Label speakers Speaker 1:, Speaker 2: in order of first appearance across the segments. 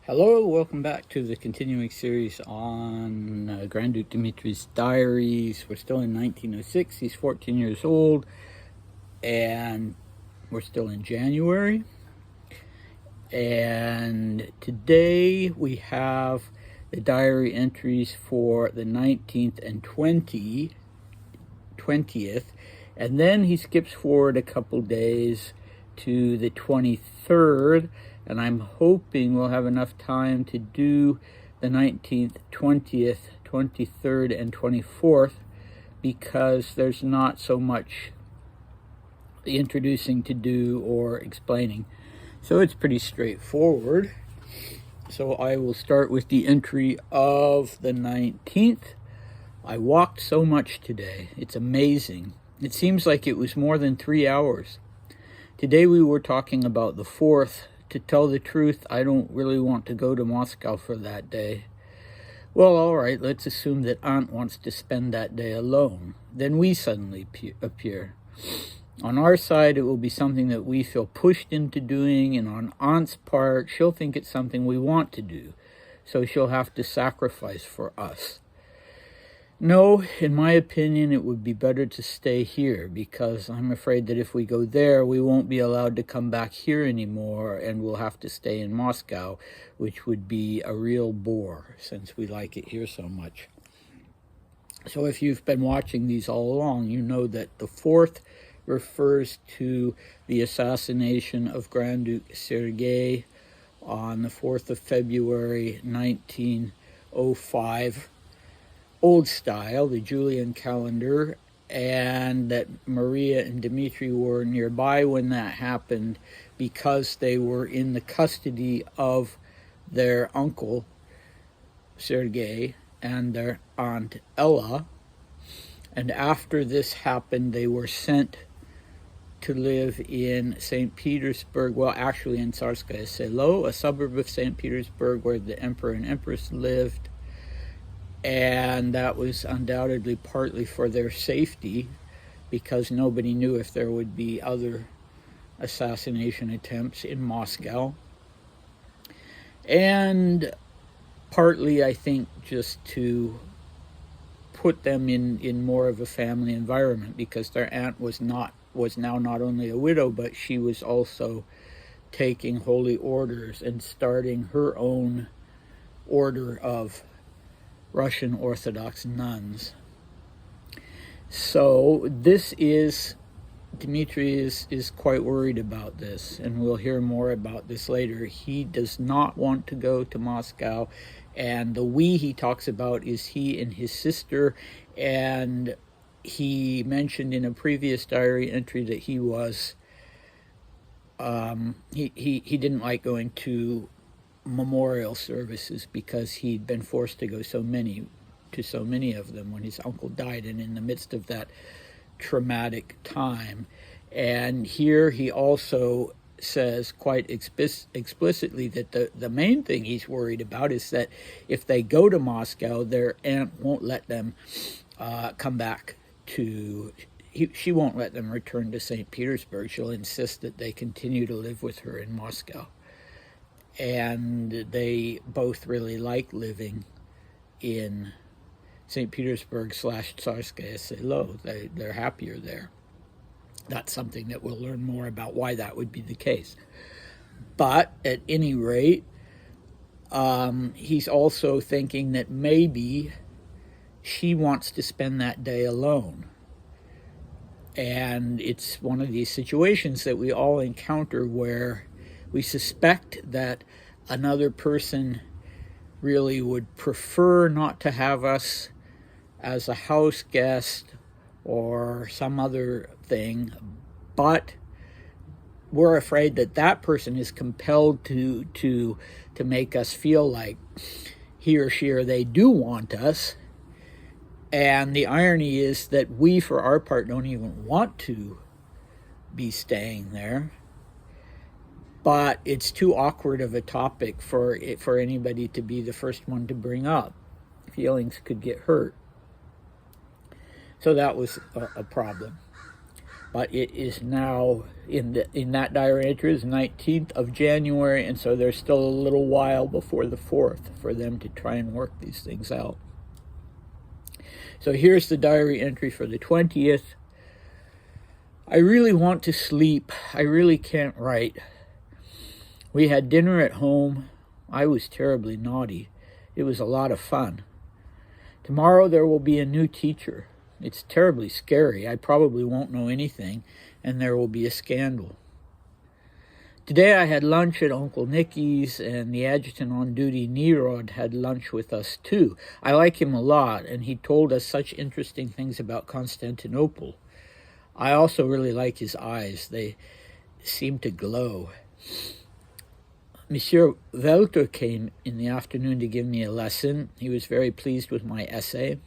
Speaker 1: Hello, welcome back to the continuing series on Grand Duke Dmitri's diaries. We're still in 1906. He's 14 years old, and we're still in January. And today we have the diary entries for the 19th and 20th, and then he skips forward a couple days to the 23rd, and I'm hoping we'll have enough time to do the 19th, 20th, 23rd, and 24th, because there's not so much introducing to do or explaining. So it's pretty straightforward. So I will start with the entry of the 19th. I walked so much today. It's amazing. It seems like it was more than 3 hours. Today we were talking about the 4th. To tell the truth, I don't really want to go to Moscow for that day. Well, all right, let's assume that Aunt wants to spend that day alone. Then we suddenly appear. On our side, it will be something that we feel pushed into doing, and on Aunt's part, she'll think it's something we want to do, so she'll have to sacrifice for us. No, in my opinion, it would be better to stay here, because I'm afraid that if we go there, we won't be allowed to come back here anymore, and we'll have to stay in Moscow, which would be a real bore, since we like it here so much. So if you've been watching these all along, you know that the 4th refers to the assassination of Grand Duke Sergei on the 4th of February, 1905. Old style, the Julian calendar, and that Maria and Dmitri were nearby when that happened because they were in the custody of their uncle Sergei and their aunt Ella. And after this happened, they were sent to live in St. Petersburg, well, actually in Tsarskaya Selo, a suburb of St. Petersburg where the emperor and empress lived. And that was undoubtedly partly for their safety, because nobody knew if there would be other assassination attempts in Moscow. And partly, I think, just to put them in more of a family environment, because their aunt was now not only a widow, but she was also taking holy orders and starting her own order of Russian Orthodox nuns. So Dmitri is quite worried about this, and we'll hear more about this later. He does not want to go to Moscow, and the we he talks about is he and his sister, and he mentioned in a previous diary entry that he was he didn't like going to memorial services because he'd been forced to go so many of them when his uncle died, and in the midst of that traumatic time. And here he also says quite explicitly that the main thing he's worried about is that if they go to Moscow, their aunt won't let them come back to she won't let them return to St. Petersburg. She'll insist that they continue to live with her in Moscow. And they both really like living in St. Petersburg / Tsarskaya Selo. They're happier there. That's something that we'll learn more about why that would be the case. But at any rate, he's also thinking that maybe she wants to spend that day alone. And it's one of these situations that we all encounter where we suspect that another person really would prefer not to have us as a house guest or some other thing, but we're afraid that that person is compelled to make us feel like he or she or they do want us. And the irony is that we, for our part, don't even want to be staying there. But it's too awkward of a topic for anybody to be the first one to bring up. Feelings could get hurt. So that was a problem. but it is now, in that diary entry, is 19th of January, and so there's still a little while before the 4th for them to try and work these things out. So here's the diary entry for the 20th. I really want to sleep. I really can't write. We had dinner at home. I was terribly naughty. It was a lot of fun. Tomorrow there will be a new teacher. It's terribly scary. I probably won't know anything, and there will be a scandal. Today I had lunch at Uncle Nicky's, and the adjutant on duty, Nerod, had lunch with us too. I like him a lot, and he told us such interesting things about Constantinople. I also really like his eyes. They seem to glow. Monsieur Welter came in the afternoon to give me a lesson. He was very pleased with my essay.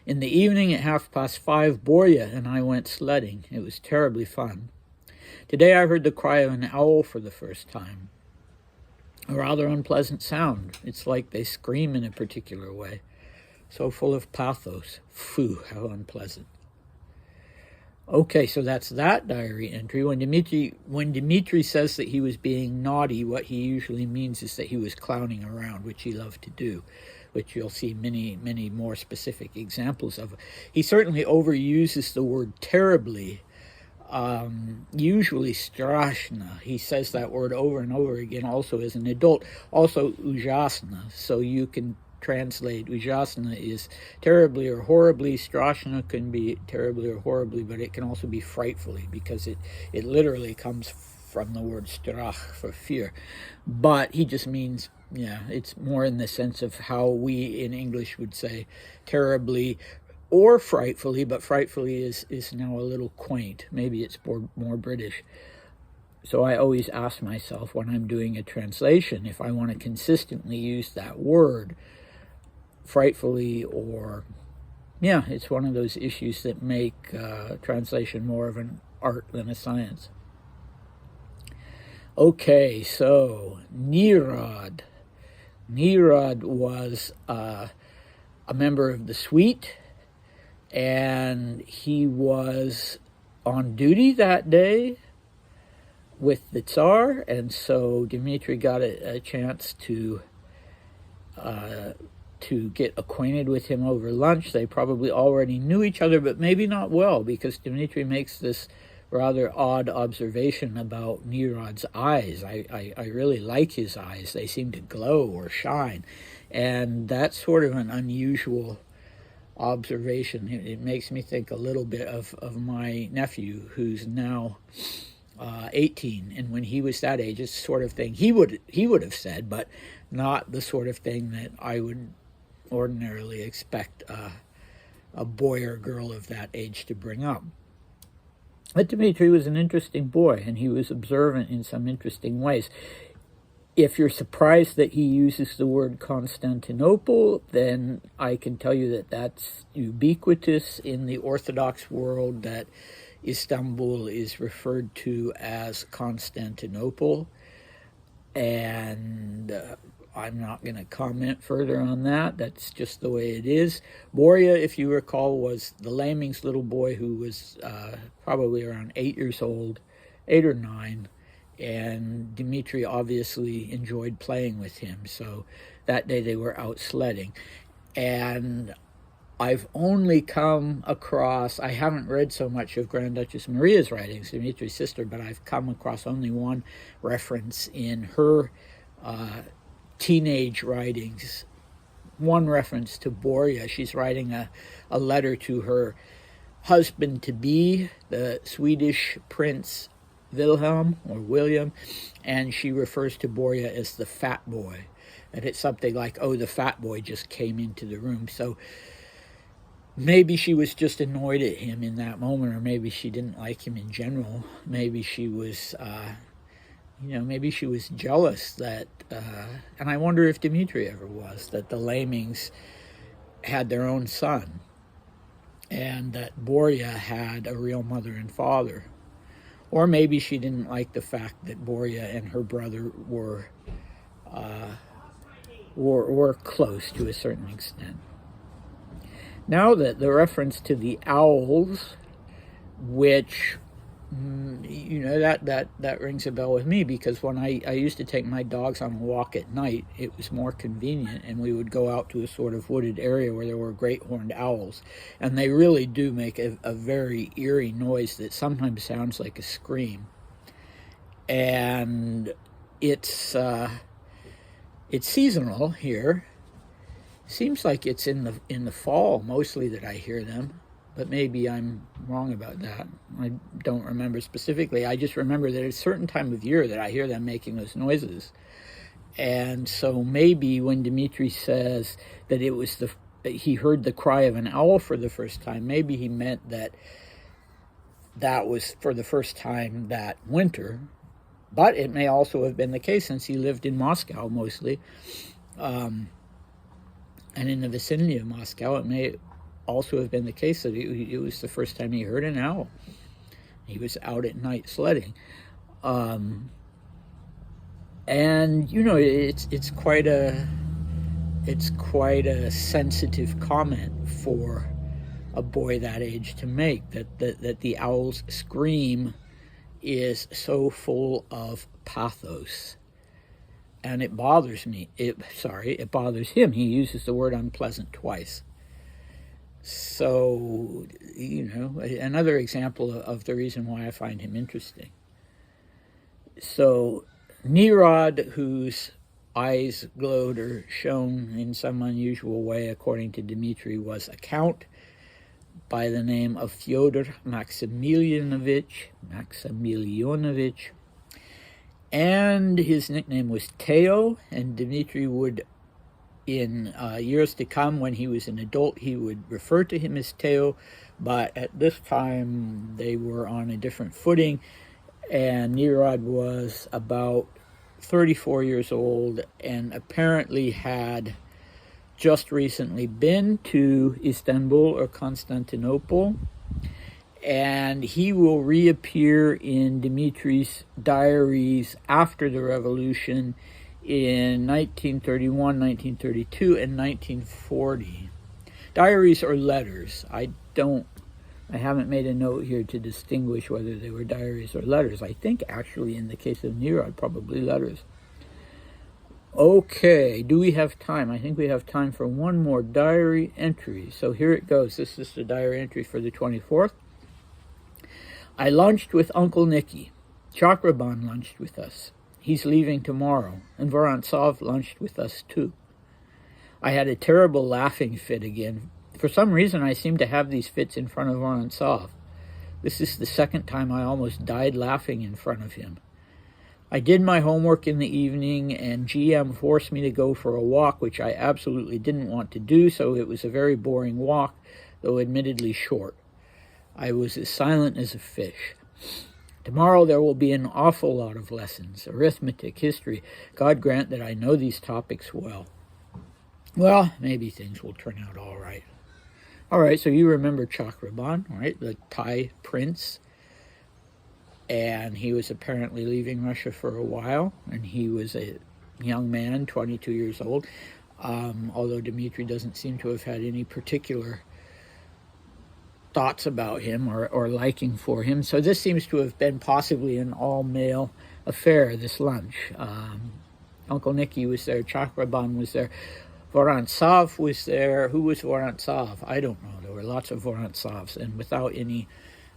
Speaker 1: In the evening at 5:30, Borya and I went sledding. It was terribly fun. Today I heard the cry of an owl for the first time. A rather unpleasant sound. It's like they scream in a particular way. So full of pathos. Phew, how unpleasant. Okay, so that's that diary entry. When Dmitri says that he was being naughty, what he usually means is that he was clowning around, which he loved to do, which you'll see many, many more specific examples of. He certainly overuses the word terribly, usually strashna. He says that word over and over again also as an adult. Also ujasna, so you can translate ujasna is terribly or horribly. Strashna can be terribly or horribly, but it can also be frightfully, because it literally comes from the word strach, for fear. But he just means, yeah, it's more in the sense of how we in English would say terribly or frightfully, but frightfully is now a little quaint. Maybe it's more British. So I always ask myself when I'm doing a translation if I want to consistently use that word, frightfully, or, yeah, it's one of those issues that make translation more of an art than a science. Okay, so Nerod. Nerod was a member of the suite, and he was on duty that day with the Tsar, and so Dmitri got a chance to get acquainted with him over lunch. They probably already knew each other, but maybe not well, because Dmitri makes this rather odd observation about Nerod's eyes. I really like his eyes. They seem to glow or shine, and that's sort of an unusual observation. It makes me think a little bit of my nephew, who's now 18, and when he was that age, it's the sort of thing he would have said, but not the sort of thing that I would ordinarily expect a boy or girl of that age to bring up. But Dmitri was an interesting boy, and he was observant in some interesting ways. If you're surprised that he uses the word Constantinople, then I can tell you that that's ubiquitous in the Orthodox world, that Istanbul is referred to as Constantinople, and I'm not going to comment further on that. That's just the way it is. Borya, if you recall, was the Laming's little boy who was probably around 8 years old, 8 or 9, and Dmitri obviously enjoyed playing with him. So that day they were out sledding. And I've only come across, I haven't read so much of Grand Duchess Maria's writings, Dmitri's sister, but I've come across only one reference in her teenage writings, one reference to Borya. She's writing a letter to her husband-to-be, the Swedish Prince William, and she refers to Borya as the fat boy. And it's something like, oh, the fat boy just came into the room. So maybe she was just annoyed at him in that moment, or maybe she didn't like him in general. Maybe she was maybe she was jealous that, and I wonder if Dmitri ever was, that the Lamings had their own son, and that Borya had a real mother and father. Or maybe she didn't like the fact that Borya and her brother were close to a certain extent. Now that the reference to the owls which, that rings a bell with me, because when I used to take my dogs on a walk at night, it was more convenient, and we would go out to a sort of wooded area where there were great horned owls, and they really do make a very eerie noise that sometimes sounds like a scream. And it's seasonal here. Seems like it's in the fall mostly that I hear them, but maybe I'm wrong about that. I don't remember specifically. I just remember that at a certain time of year that I hear them making those noises. And so maybe when Dmitri says that he heard the cry of an owl for the first time, maybe he meant that was for the first time that winter. But it may also have been the case, since he lived in Moscow mostly, and in the vicinity of Moscow, it may also have been the case that it was the first time he heard an owl. He was out at night sledding. And it's quite a sensitive comment for a boy that age to make, that the owl's scream is so full of pathos. And it bothers me. It bothers him. He uses the word unpleasant twice. So, another example of the reason why I find him interesting. So, Nirod, whose eyes glowed or shone in some unusual way, according to Dmitri, was a count by the name of Fyodor Maximilianovich, and his nickname was Teo, and Dmitri would, in years to come, when he was an adult, he would refer to him as Teo, but at this time they were on a different footing, and Nirod was about 34 years old and apparently had just recently been to Istanbul or Constantinople, and he will reappear in Dmitri's diaries after the revolution in 1931, 1932, and 1940. Diaries or letters. I haven't made a note here to distinguish whether they were diaries or letters. I think actually in the case of Nirod, probably letters. Okay, do we have time? I think we have time for one more diary entry. So here it goes. This is the diary entry for the 24th. I lunched with Uncle Nicky. Chakraban lunched with us. He's leaving tomorrow, and Vorontsov lunched with us too. I had a terrible laughing fit again. For some reason, I seem to have these fits in front of Vorontsov. This is the second time I almost died laughing in front of him. I did my homework in the evening, and GM forced me to go for a walk, which I absolutely didn't want to do, so it was a very boring walk, though admittedly short. I was as silent as a fish. Tomorrow there will be an awful lot of lessons, arithmetic, history. God grant that I know these topics well. Well, maybe things will turn out all right. All right, so you remember Chakraban, right, the Thai prince, and he was apparently leaving Russia for a while, and he was a young man, 22 years old, although Dmitri doesn't seem to have had any particular thoughts about him or liking for him. So this seems to have been possibly an all-male affair, this lunch. Uncle Nicky was there, Chakraban was there, Vorontsov was there. Who was Vorontsov? I don't know. There were lots of Vorontsovs, and without any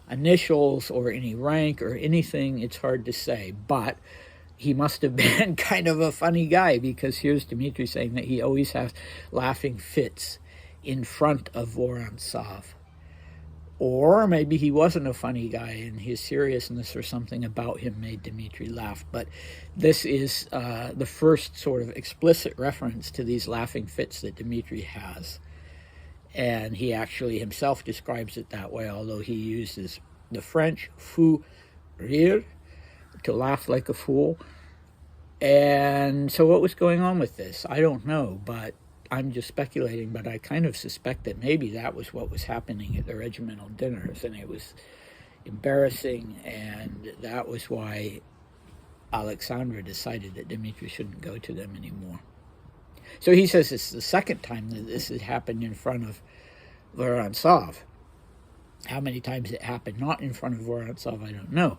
Speaker 1: initials or any rank or anything, it's hard to say. But he must have been kind of a funny guy, because here's Dmitri saying that he always has laughing fits in front of Vorontsov. Or maybe he wasn't a funny guy and his seriousness or something about him made Dmitri laugh. But this is the first sort of explicit reference to these laughing fits that Dmitri has. And he actually himself describes it that way, although he uses the French fou rire, to laugh like a fool. And so what was going on with this? I don't know, but I'm just speculating, but I kind of suspect that maybe that was what was happening at the regimental dinners, and it was embarrassing, and that was why Alexandra decided that Dmitri shouldn't go to them anymore. So he says it's the second time that this had happened in front of Vorontsov. How many times it happened, not in front of Vorontsov, I don't know.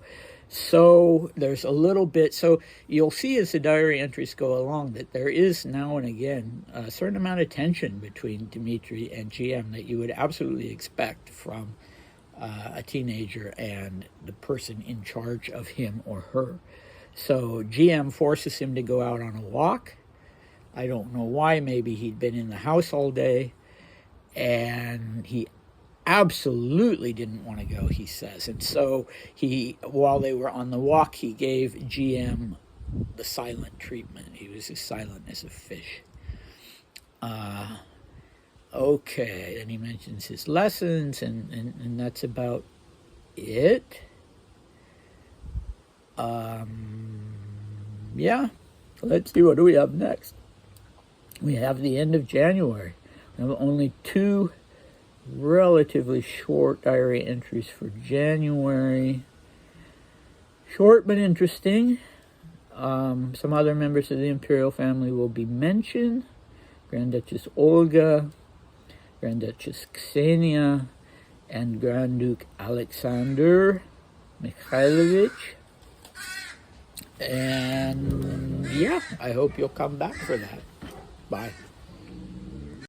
Speaker 1: So there's a little bit, so you'll see as the diary entries go along that there is now and again a certain amount of tension between Dmitri and GM that you would absolutely expect from a teenager and the person in charge of him or her. So GM forces him to go out on a walk. I don't know why. Maybe he'd been in the house all day and he absolutely didn't want to go, he says. And so while they were on the walk, he gave GM the silent treatment. He was as silent as a fish. Okay, and he mentions his lessons, and that's about it. Yeah, let's see, what do we have next? We have the end of January. We have only 2 relatively short diary entries for January. Short but interesting. Some other members of the imperial family will be mentioned. Grand Duchess Olga, Grand Duchess Ksenia, and Grand Duke Alexander Mikhailovich. And yeah, I hope you'll come back for that. Bye.